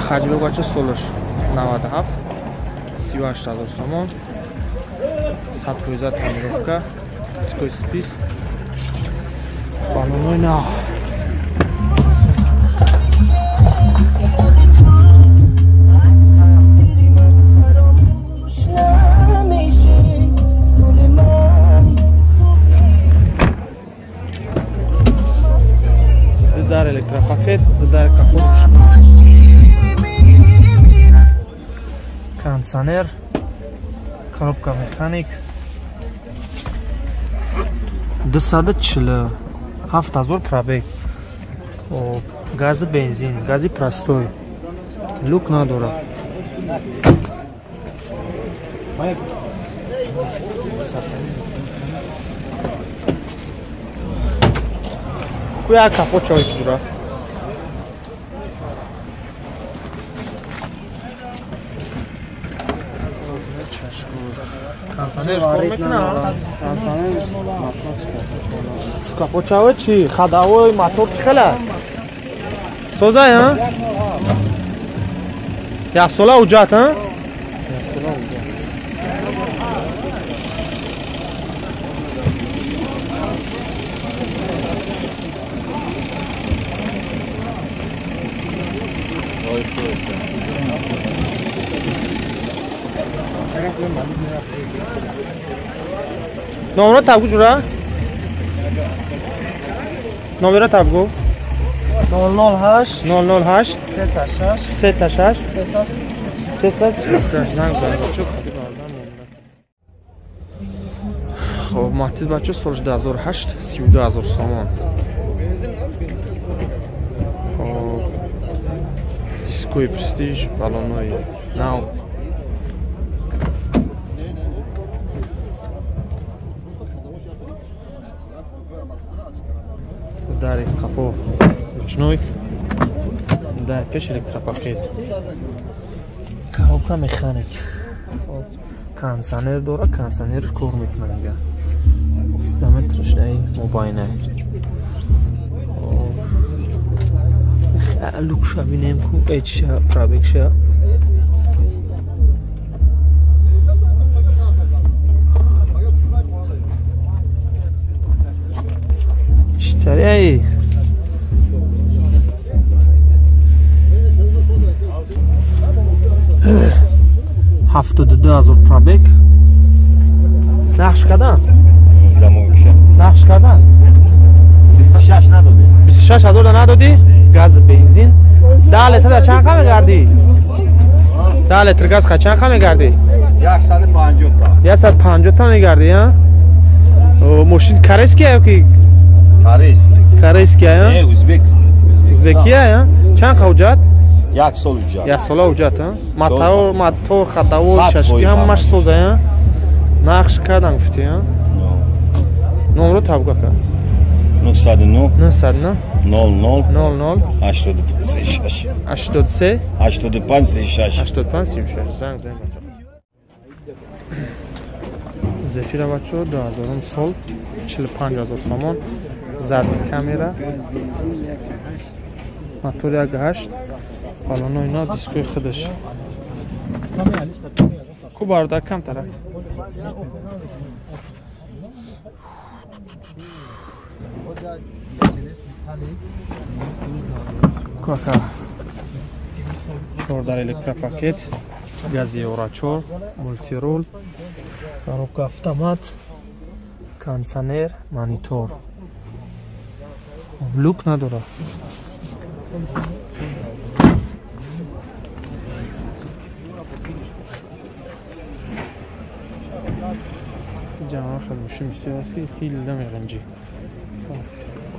خرجی بچه سولش 97 38,000 سومون 115 تمیروفکا سکوی سپیس بالونوی نه در الکتروپاکت در کپوت کانسانر коробка механик 247,000 пробег гази бензин гази простой люк надорад як капот чой дура کانسانر کار میکنه کانسانر موتور چیه کاپو چاوه چی خداوی موتور چخله سوزه ها یا سولا اوجات ها نمره تبگو جورا نمره تبگو 008 008 36 زنگ بزن خب ماتیز بچه سالش 2008 32,000 سومون خب دیسکوی پرستیژ بالونوی ناو در قفو رучной در پیش الکتروپاکت коробка механик کانسانر داره کانسانرش کار میکنه دیگه اسپیدومترش نه موبایل خیلی شبیه کو اچ پرابکش چطوری 72,000 پرابک نقش کردن نقش کردن 26 ندادی 26,000 ندادی گاز بنزین 10 لیتر چند خمه گردی 10 لیتر گاز چند خمه گردی 150 تا میگردی ها ماشین کارسکیه کی کارسکیه نه ازبکیه چند قوجات یک سال اوجات یک سال اوجات ها موتور خطاو ششکی همش سوزه نقش کردن گفتی ها نمره تبگو که 909 909 00 00 85 83 85 85 زنگ بزن زفیر بچه 2000 سال 45,000 سومون زد کامera موتور 1.8 بالون و اینا دیسکوی خودش کو بارده کم طرف کوکا چور در الکتروپاکت گازی اورا 4 مولتی رول коробка автомат کانسانر مانیتور لوک نداره جمعه خیلی مشکل بسیار است که خیلی نمیرنجی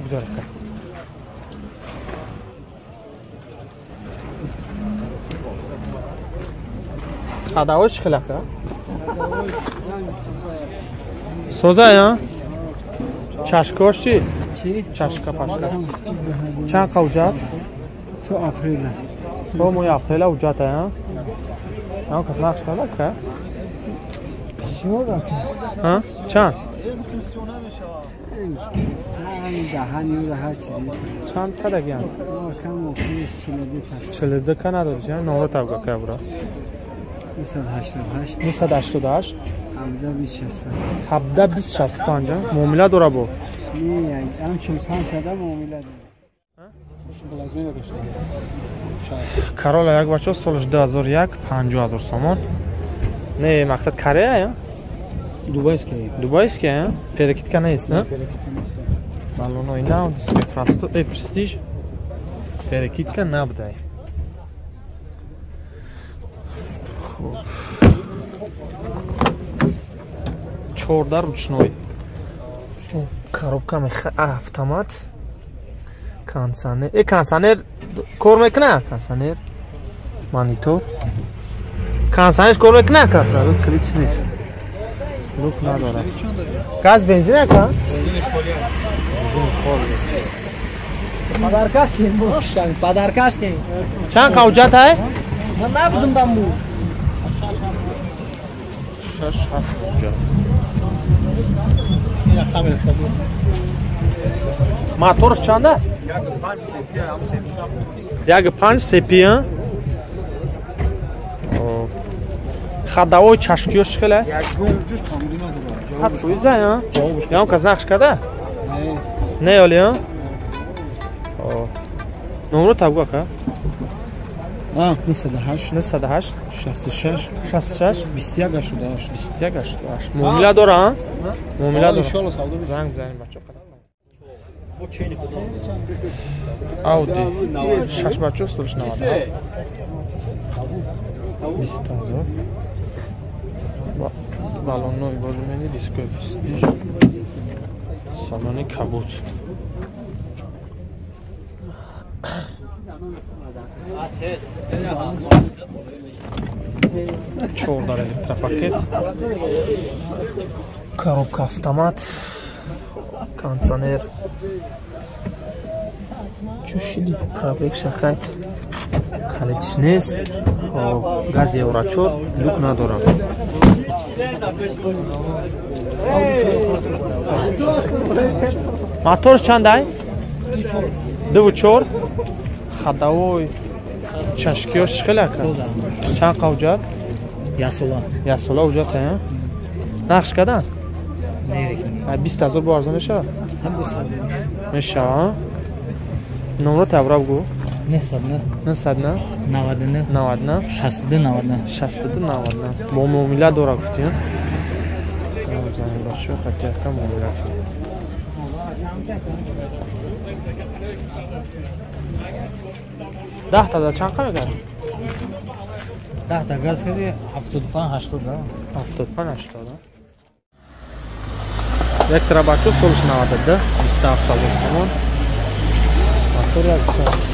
بگذار کن خداوش خیلی که سوزه یا؟ چشکاش چی؟ چشکا پشکا چند قوجات؟ تو اپریل تو موی اپریل اوجات ها؟ اما کس نقش کرده که؟ ها؟ چند؟ همین دهنی و هر چیزی چند کدک یعنی؟ کم موقعیش 42 42 که نداری چه؟ نمره تبگاه که برا 288 288 17 20 65 معامله داره با؟ نه هم 45 ساده معامله داره Karola یک بچه سالش 2001 50,000 سامان نه مقصد کره یا؟ دوبایست که پیرکیت که نیست نه؟ بالون های نو دیسپی پرستیج پیرکیت که نبوده خوب 14 ручной коробка автомат кондиционер کار میکنه کانسانر مانیتور کانسانرش کار میکنه کارت کلیچ نیست لوک نداره گاز بنزین که پدرکش کن پدرکش کن چند قوجت های؟ من نبودم دمو 6 7 قوجت موتورش چنده؟ یک 5 سپی خداوی چشکیوش چخله؟ سب شویزه یا؟ یا هم کز نقش کده؟ نه یالی یا؟ نمرو تبگاه که؟ 908 908 66 66 21 88 21 88 معامله داره ها؟ معامله داره زنگ بزنیم بچه Audi 6 بچه سرش 97 20 بالون نوی بازمینی دیسکوی پستیج سالانی کبوت 14 електропакет коробка автомат кондиционер чушили пробег шахай калич нест газ еврочор люк надорам мотор чандай 2.4 ходовой чашкиёш хеле чанд қавҷат ясола уҷат нақш кадан 20,000 бо арзон мешавад мешавад номро тавра бгӯ 900 99 62 бо муомила дора гуфтӣ башо хатиака муомила ده تا چند قمه گرد؟ 10 تا گاز کردی 75 80 75 80 یک ترابچو سولش 92 27 تا بود موتور یک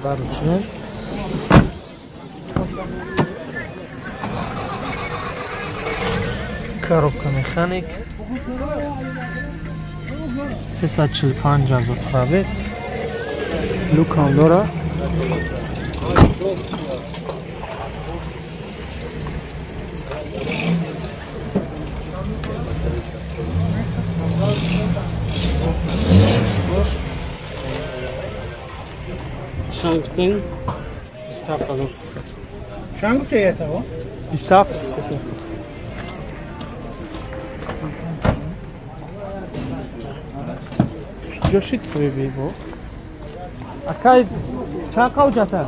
14 ручной коробка механик 345,000 пробег люк ҳам дора Şankten 27 olur. Şankte yeter o. 27. Coşit soyubi bu. Akay çaka ucata.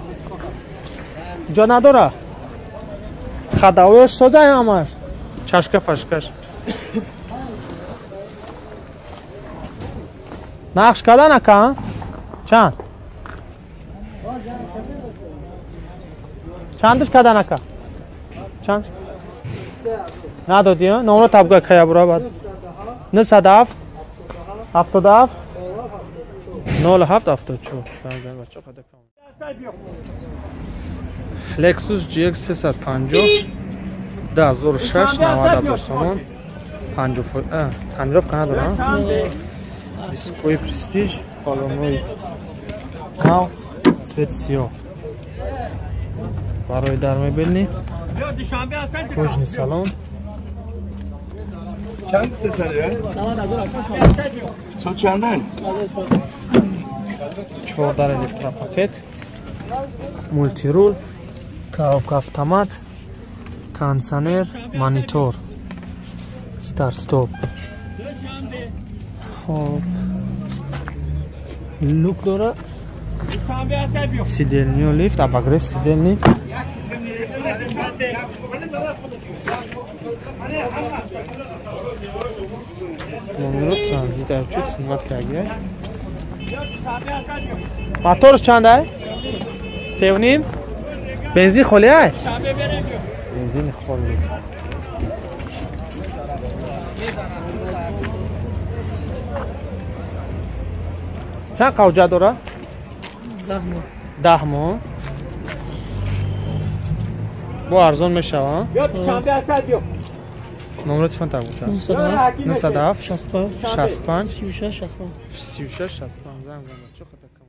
Canadora. Khadaoyosh sozay amar. Çaşka paşkaş. Naqsh kadan aka? Çand? چندش کدن اکا؟ چند؟ ندادی ها؟ نمره تبگاه که برا بعد 907 77 07 74 لکسوس GX 350 2006 90,000 سامان 50 تنیراف که نداره ها؟ دیسکوی پرستیج کالونوی نو سویت سیاه برای در میبینید کوچنی سالن چند تسریه؟ سو چنده؟ 14 لیتر پاکت مولتی رول коробка автомат кондиционер монитор старт стоп خب лук дора сидельный лифт обогрев сидельный номер транзит учет снимать каргай мотор чанд ай севним бензин холи ай бензин холи چند قوجه داره؟ 10 ماه با ارزان میشه ها؟ نمره تلفن تا بود 907 65 65 36 65 زنگ زنگ